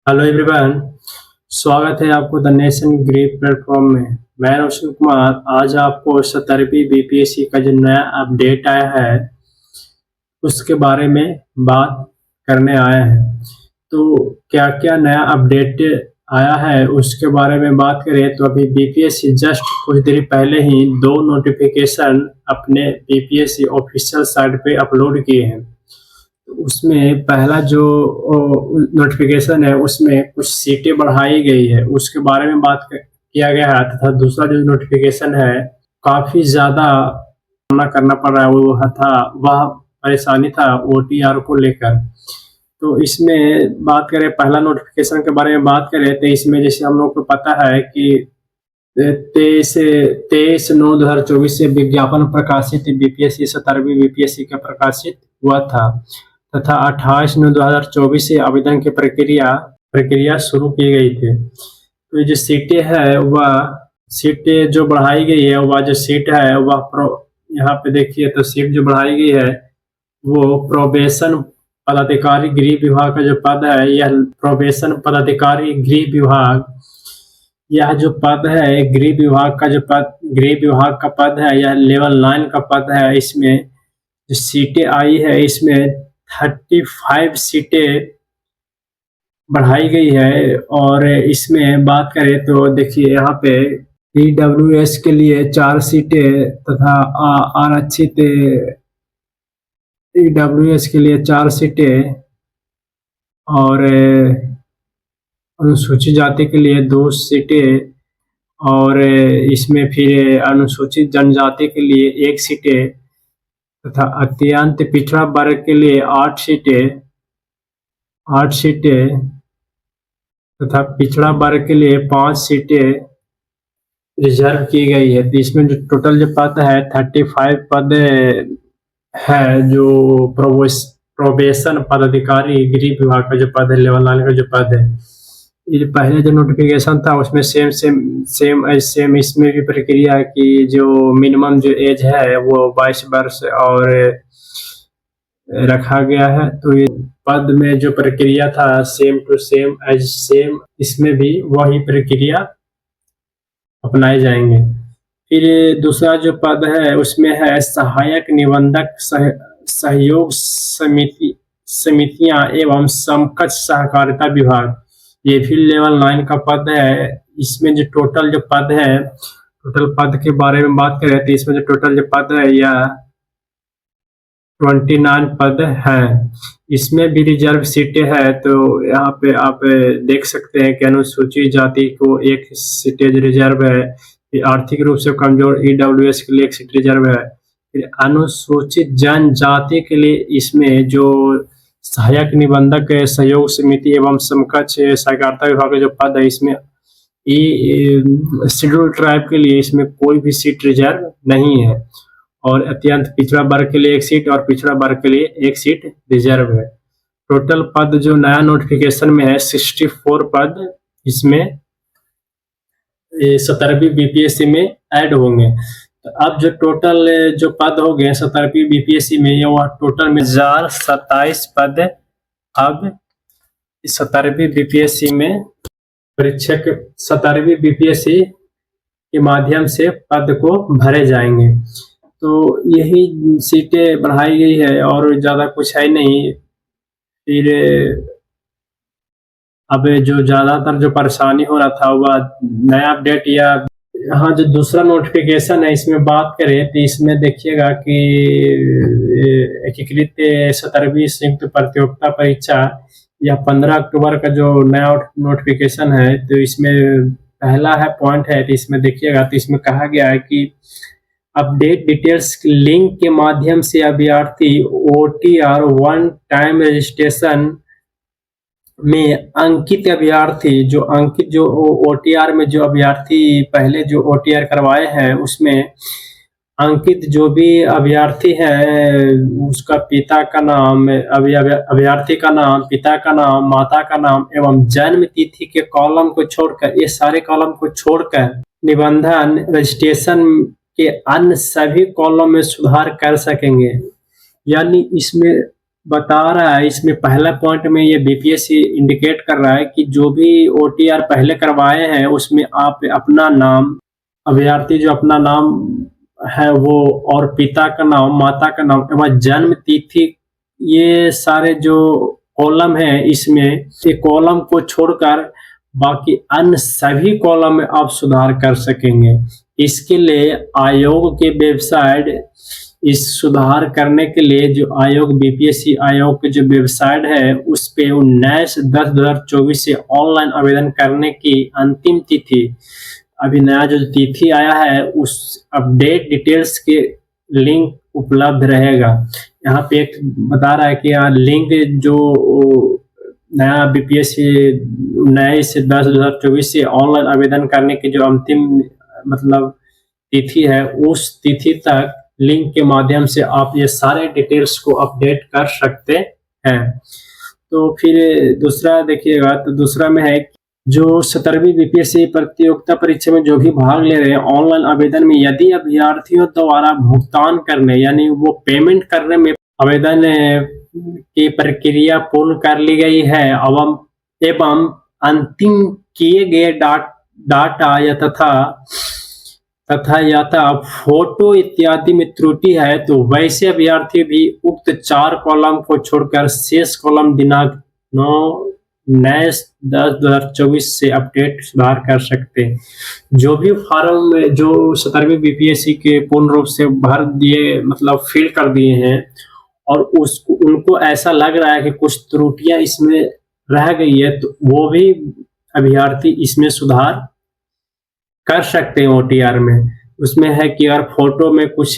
Hello everyone. स्वागत है आपको द नेशन ग्रीप प्लेटफॉर्म में। मैं रोशन कुमार आज आपको 17वीं बीपीएससी का जो नया अपडेट आया है उसके बारे में बात करने आए हैं। तो क्या क्या नया अपडेट आया है उसके बारे में बात करें तो अभी बीपीएससी जस्ट कुछ देर पहले ही 2 नोटिफिकेशन अपने बीपीएससी ऑफिशियल साइट पे अपलोड किए हैं। उसमें पहला जो नोटिफिकेशन है उसमें कुछ सीटें बढ़ाई गई है उसके बारे में किया गया है, तथा दूसरा जो नोटिफिकेशन है काफी ज्यादा सामना करना पड़ रहा है वह परेशानी था ओटीआर को लेकर। तो इसमें बात करें पहला नोटिफिकेशन के बारे में बात करें तो इसमें जैसे हम लोग को पता है कि 23/9/2024 से विज्ञापन प्रकाशित बीपीएससी 17वीं बीपीएससी का प्रकाशित हुआ था तथा 28/9/2024 से आवेदन की प्रक्रिया शुरू की गई थी। तो जो सीटें है वह सीटें जो बढ़ाई गई है वह जो सीट है वह यहाँ पे देखिए तो सीट जो बढ़ाई गई है वो प्रोबेशन पदाधिकारी गृह विभाग का जो पद है यह प्रोबेशन पदाधिकारी गृह विभाग, यह जो पद है गृह विभाग का पद है, यह लेवल 9 का पद है। इसमें जो सीटें आई है इसमें 35 सीटें बढ़ाई गई है। और इसमें बात करें तो देखिए यहाँ पे ईडब्ल्यूएस के लिए 4 सीटें तथा आरक्षित ईडब्ल्यूएस के लिए 4 सीटें और अनुसूचित जाति के लिए 2 सीटें और इसमें फिर अनुसूचित जनजाति के लिए 1 सीटें तथा अत्यंत पिछड़ा वर्ग के लिए 8 सीटें तथा पिछड़ा वर्ग के लिए 5 सीटें रिजर्व की गई है। तो इसमें जो टोटल जो पद है 35 पद है जो प्रोबेशन पदाधिकारी गृह विभाग का जो पद है, लेवल 9 का जो पद है। ये पहले जो नोटिफिकेशन था उसमें सेम इसमें भी प्रक्रिया है कि जो मिनिमम जो एज है वो 22 वर्ष और रखा गया है। तो ये पद में जो प्रक्रिया था सेम टू सेम इसमें भी वही प्रक्रिया अपनाए जाएंगे। फिर दूसरा जो पद है उसमें है सहायक निबंधक सहयोग समितियां एवं समकक्ष सहकारिता विभाग, ये भी लेवल 9 का पद है। इसमें जो टोटल जो पद है टोटल पद के बारे में बात करें तो इसमें जो टोटल जो पद है यह 29 पद है। इसमें भी रिजर्व सीटें है। तो यहाँ पे आप देख सकते हैं कि अनुसूचित जाति को 1 सीट रिजर्व है, आर्थिक रूप से कमजोर ईडब्ल्यूएस के लिए 1 सीट रिजर्व है। फिर अनुसूचित जनजाति के लिए इसमें जो सहायक निबंधक सहयोग समिति एवं समकक्ष सहकारिता विभाग का जो पद है इसमें शेड्यूल ट्राइब के लिए इसमें कोई भी सीट रिजर्व नहीं है। और अत्यंत पिछड़ा वर्ग के लिए 1 सीट और पिछड़ा वर्ग के लिए 1 सीट रिजर्व है। टोटल पद जो नया नोटिफिकेशन में है 64 पद इसमें 17वीं बीपीएससी में ऐड होंगे। तो अब जो टोटल जो पद हो गए 17वीं बीपीएससी में वह टोटल में 1027 पद अब 17वीं बीपीएससी में परीक्षक 17वीं बीपीएससी के माध्यम से पद को भरे जाएंगे। तो यही सीटें बढ़ाई गई है और ज़्यादा कुछ है नहीं। फिर अब जो ज़्यादातर जो परेशानी हो रहा था वह नया अपडेट या यहाँ जो दूसरा नोटिफिकेशन है इसमें बात करें तो इसमें देखिएगा कि एकीकृत 17वीं संयुक्त प्रतियोगिता परीक्षा यह 15 अक्टूबर का जो नया नोटिफिकेशन है तो इसमें पहला है पॉइंट है। तो इसमें देखिएगा तो इसमें कहा गया है कि अपडेट डिटेल्स लिंक के माध्यम से अभ्यर्थी ओटीआर 1 टाइम रजिस्ट्रेशन में अंकित अभ्यर्थी जो ओटीआर में जो अभ्यर्थी पहले जो ओटीआर करवाए हैं उसमें अंकित जो भी अभ्यर्थी है उसका पिता का नाम, अभ्यर्थी का नाम, पिता का नाम, माता का नाम एवं जन्म तिथि के कॉलम को छोड़कर, ये सारे कॉलम को छोड़कर निबंधन रजिस्ट्रेशन के अन्य सभी कॉलम में सुधार कर सकेंगे। यानी इसमें बता रहा है इसमें पहला पॉइंट में ये बीपीएससी इंडिकेट कर रहा है कि जो भी ओटीआर पहले करवाए हैं उसमें आप अपना नाम, अभ्यर्थी जो अपना नाम है वो, और पिता का नाम, माता का नाम एवं जन्म तिथि, ये सारे जो कॉलम है इसमें, ये कॉलम को छोड़कर बाकी अन्य सभी कॉलम में आप सुधार कर सकेंगे। इसके लिए आयोग के वेबसाइट, इस सुधार करने के लिए जो आयोग, बीपीएससी आयोग की जो वेबसाइट है उस पे 19/10/2024 से ऑनलाइन आवेदन करने की अंतिम तिथि, अभी नया जो तिथि आया है उस अपडेट डिटेल्स के लिंक उपलब्ध रहेगा। यहाँ पे एक बता रहा है कि यहाँ लिंक जो नया बीपीएससी 19/10/2024 से ऑनलाइन आवेदन करने की जो अंतिम मतलब तिथि है, उस तिथि तक लिंक के माध्यम से आप ये सारे डिटेल्स को अपडेट कर सकते हैं। तो फिर दूसरा देखिएगा, तो दूसरा में है जो 17वीं बीपीएससी प्रतियोगिता परीक्षा में जो भी भाग ले रहे हैं ऑनलाइन आवेदन में, यदि अभ्यर्थियों द्वारा भुगतान करने यानी वो पेमेंट करने में आवेदन की प्रक्रिया पूर्ण कर ली गई है एवं अंतिम किए गए डाटा या फोटो इत्यादि में त्रुटि है तो वैसे अभ्यर्थी भी उक्त 4 कॉलम को छोड़कर शेष कॉलम दिनांक 9/10/2024 से अपडेट सुधार कर सकते हैं। जो भी फॉर्म में जो 17वीं बीपीएससी के पूर्ण रूप से भर दिए, मतलब फिल कर दिए हैं और उसको उनको ऐसा लग रहा है कि कुछ त्रुटियां इसमें रह गई है, तो वो भी अभ्यर्थी इसमें सुधार कर सकते हैं ओटीआर में। उसमें है कि अगर फोटो में कुछ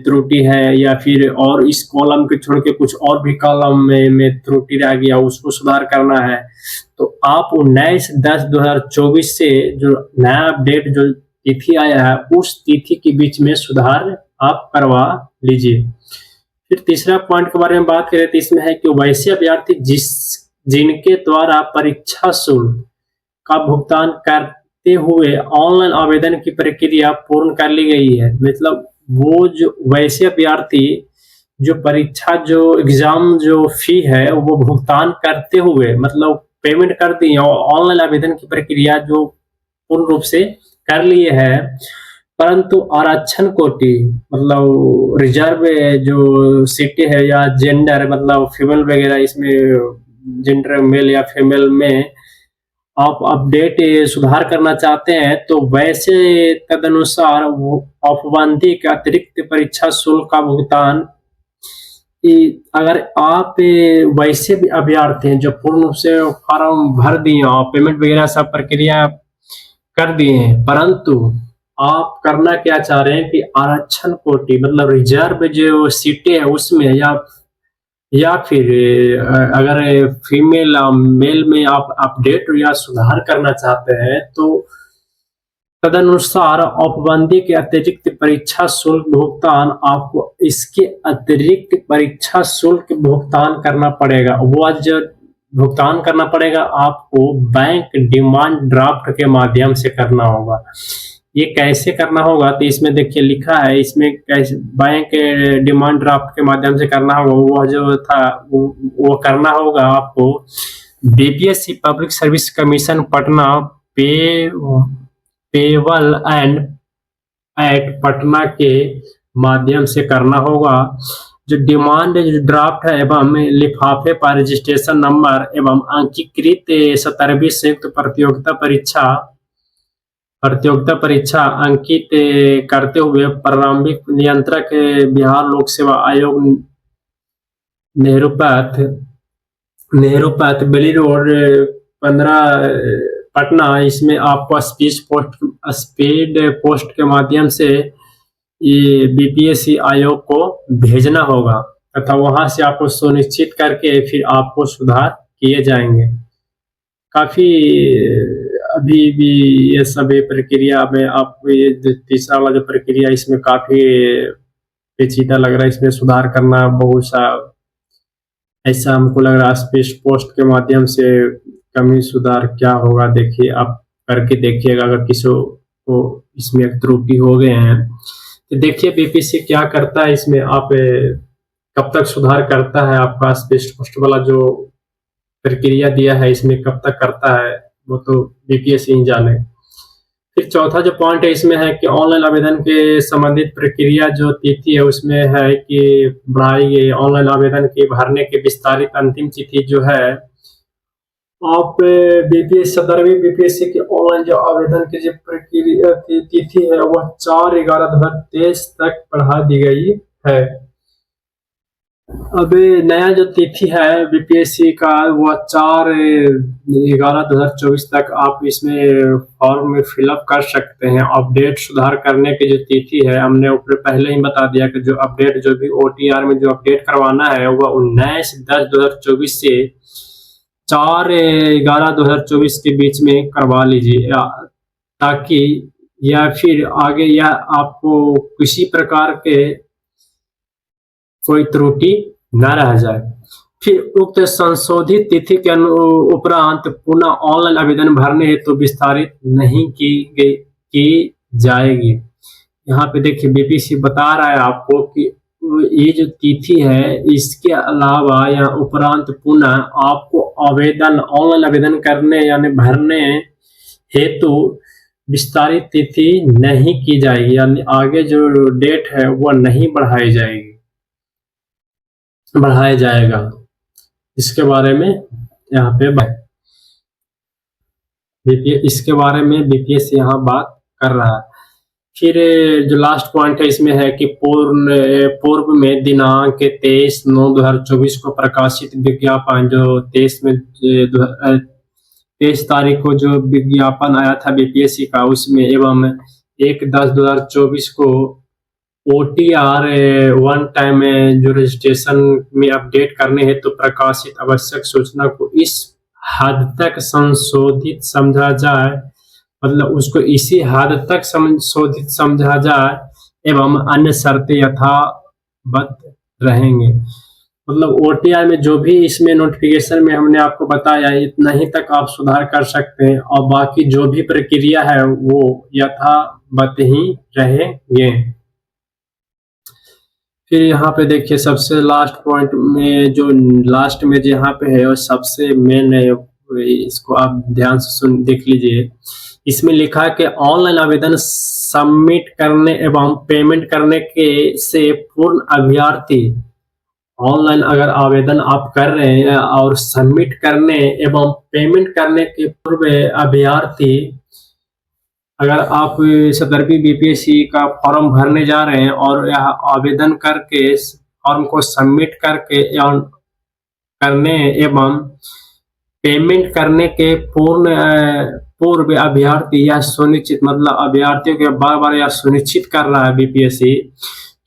त्रुटि है या फिर और इस कॉलम के छोड़ के कुछ और भी कॉलम में त्रुटि रह गया, उसको सुधार करना है, तो आप 19/10/2024 से जो नया अपडेट जो तिथि आया है उस तिथि के बीच में सुधार आप करवा लीजिए। फिर तीसरा पॉइंट के बारे में बात करें तो इसमें है कि वैसे अभ्यर्थी जिनके द्वारा परीक्षा शुल्क का भुगतान करते हुए ऑनलाइन आवेदन की प्रक्रिया पूर्ण कर ली गई है, मतलब वो जो वैसे अभ्यर्थी जो परीक्षा जो एग्जाम जो फी है वो भुगतान करते हुए, मतलब पेमेंट कर दी और ऑनलाइन आवेदन की प्रक्रिया जो पूर्ण रूप से कर लिए है, परंतु आरक्षण कोटि मतलब रिजर्व जो सीटें है या जेंडर मतलब फीमेल वगैरह, इसमें जेंडर मेल या फीमेल में आप अपडेट सुधार करना चाहते हैं तो वैसे तदनुसार वो औपबंधिक अतिरिक्त परीक्षा शुल्क का भुगतान, अगर आप वैसे भी अभ्यर्थी हैं जो पूर्ण रूप से फॉर्म भर दिए और पेमेंट वगैरह सब प्रक्रिया कर दिए हैं, परंतु आप करना क्या चाह रहे हैं कि आरक्षण कोटि मतलब रिजर्व जो सीटें है उसमें या फिर अगर फीमेल मेल में आप अपडेट या सुधार करना चाहते हैं तो तदनुसार औपबंदी के अतिरिक्त परीक्षा शुल्क भुगतान, आपको इसके अतिरिक्त परीक्षा शुल्क भुगतान करना पड़ेगा। वो आज भुगतान करना पड़ेगा आपको बैंक डिमांड ड्राफ्ट के माध्यम से करना होगा। ये कैसे करना होगा तो इसमें देखिए लिखा है, इसमें कैसे बैंक डिमांड ड्राफ्ट के माध्यम से करना होगा। वो जो था वो करना होगा आपको BPSC public service commission Patna पेवल एंड एक्ट पटना के माध्यम से करना होगा। जो डिमांड ड्राफ्ट है एवं लिफाफे पर रजिस्ट्रेशन नंबर एवं अंकीकृत 17वीं संयुक्त प्रतियोगिता परीक्षा अंकित करते हुए प्रारंभिक नियंत्रक बिहार लोक सेवा आयोग नेहरू पथ बेली रोड 15 पटना, इसमें आपको स्पीड पोस्ट के माध्यम से ये बीपीएससी आयोग को भेजना होगा तथा वहां से आपको सुनिश्चित करके फिर आपको सुधार किए जाएंगे। काफी अभी भी ये सभी प्रक्रिया में आपको ये तीसरा वाला जो प्रक्रिया इसमें काफी पेचीदा लग रहा है, इसमें सुधार करना बहुत सा ऐसा हमको लग रहा है। स्पीड पोस्ट के माध्यम से कमी सुधार क्या होगा, देखिए आप करके देखिएगा। अगर किसी को इसमें त्रुटि हो गए हैं तो देखिए बीपीएससी क्या करता है, इसमें आप कब तक सुधार करता है आपका स्पीड पोस्ट वाला जो प्रक्रिया दिया है इसमें कब तक करता है वो तो बीपीएससी ही जाने। फिर चौथा जो पॉइंट है इसमें है कि ऑनलाइन आवेदन के संबंधित प्रक्रिया जो तिथि है उसमें है कि बढ़ाई गई। ऑनलाइन आवेदन के भरने की विस्तारित अंतिम तिथि जो है आप बीपीएस 17वीं बीपीएससी के ऑनलाइन जो आवेदन की जो प्रक्रिया की तिथि है वह 4/11/2023 तक बढ़ा दी गई है। अब नया जो तिथि है बीपीएससी का वह 4/11/2024 तक आप इसमें फॉर्म में फिलअप कर सकते हैं। अपडेट सुधार करने की जो तिथि है हमने ऊपर पहले ही बता दिया कि जो अपडेट जो भी ओटीआर में जो अपडेट करवाना है वह 19/10/2024 से 4/11/2024 के बीच में करवा लीजिए ताकि या फिर आगे या आपको किसी प्रकार के कोई त्रुटि न रह जाए। फिर उक्त संशोधित तिथि के उपरांत पुनः ऑनलाइन आवेदन भरने हेतु तो विस्तारित नहीं की जाएगी। यहाँ पे देखिए बीपीएससी बता रहा है आपको कि ये जो तिथि है इसके अलावा या उपरांत पुनः आपको आवेदन ऑनलाइन आवेदन करने यानी भरने हेतु विस्तारित तिथि नहीं की जाएगी, यानी आगे जो डेट है वह नहीं बढ़ाई जाएगी, बढ़ाया जाएगा। इसके बारे में यहाँ पे इसके बारे में बीपीएससी यहाँ बात कर रहा है। फिर जो लास्ट पॉइंट है इसमें है कि पूर्व में दिनांक 23/9/2024 को प्रकाशित विज्ञापन जो 23 तारीख को जो विज्ञापन आया था बीपीएससी का उसमें एवं 1/10/2024 को ओटीआर वन टाइम जो रजिस्ट्रेशन में अपडेट करने हैं तो प्रकाशित आवश्यक सूचना को इस हद तक संशोधित समझा जाए, मतलब उसको इसी हद तक संशोधित समझा जाए एवं अन्य शर्तें यथावत रहेंगे। मतलब ओटीआर में जो भी इसमें नोटिफिकेशन में हमने आपको बताया इतना ही तक आप सुधार कर सकते हैं और बाकी जो भी प्रक्रिया है वो यथावत ही रहेंगे। फिर यहाँ पे देखिए सबसे लास्ट पॉइंट में जो लास्ट में जो यहाँ पे है वो सबसे मेन है, इसको आप ध्यान से देख लीजिए। इसमें लिखा है कि ऑनलाइन आवेदन सबमिट करने एवं पेमेंट करने के से पूर्ण अभ्यर्थी ऑनलाइन अगर आवेदन आप कर रहे हैं और सबमिट करने एवं पेमेंट करने के पूर्व अभ्यर्थी अगर आप 17वीं बीपीएससी का फॉर्म भरने जा रहे हैं और यह आवेदन करके फॉर्म को सबमिट करके करने एवं पेमेंट करने के पूर्व अभ्यर्थी यह सुनिश्चित, मतलब अभ्यर्थियों के बार बार यह सुनिश्चित कर रहा है बीपीएससी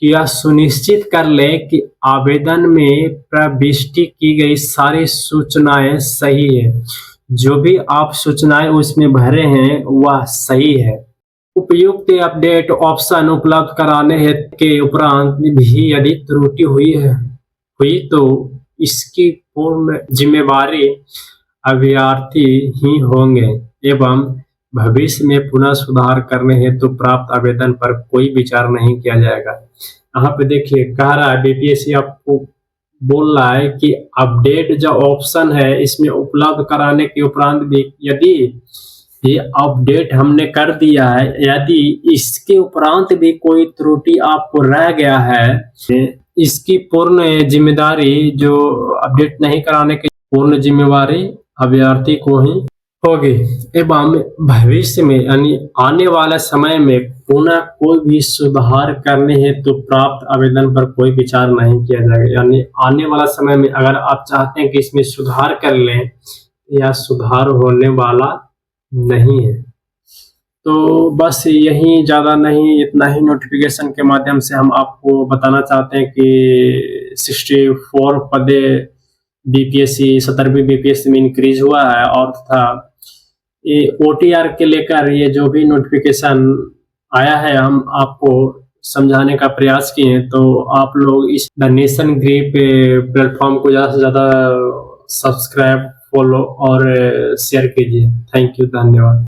कि यह सुनिश्चित कर ले कि आवेदन में प्रविष्टि की गई सारी सूचनाएं सही है, जो भी आप सूचनाएं उसमें भरे हैं वह सही है। उपयुक्त अपडेट ऑप्शन उपलब्ध कराने के उपरांत भी यदि त्रुटि हुई तो इसकी पूर्ण जिम्मेवारी अभ्यर्थी ही होंगे एवं भविष्य में पुनः सुधार करने हेतु प्राप्त आवेदन पर कोई विचार नहीं किया जाएगा। यहाँ पे देखिए कह रहा है बीपीएससी आपको बोल रहा है कि अपडेट जो ऑप्शन है इसमें उपलब्ध कराने के उपरांत भी यदि ये अपडेट हमने कर दिया है, यदि इसके उपरांत भी कोई त्रुटि आपको रह गया है इसकी पूर्ण जिम्मेदारी जो अपडेट नहीं कराने की पूर्ण जिम्मेवारी अभ्यर्थी को ही होगी एवं भविष्य में यानी आने वाले समय में पुनः कोई भी सुधार करने हेतु प्राप्त आवेदन पर कोई विचार नहीं किया जाएगा। यानी आने वाला समय में अगर आप चाहते हैं कि इसमें सुधार कर लें या सुधार होने वाला नहीं है। तो बस यही, ज़्यादा नहीं, इतना ही नोटिफिकेशन के माध्यम से हम आपको बताना चाहते हैं कि 64 पदे बीपीएससी 17वीं बीपीएससी में इंक्रीज हुआ है और तथा ये ओटीआर के लेकर ये जो भी नोटिफिकेशन आया है हम आपको समझाने का प्रयास किए हैं। तो आप लोग इस द नेशन ग्रीप प्लेटफॉर्म को ज़्यादा से ज़्यादा सब्सक्राइब, फॉलो और शेयर कीजिए। थैंक यू, धन्यवाद।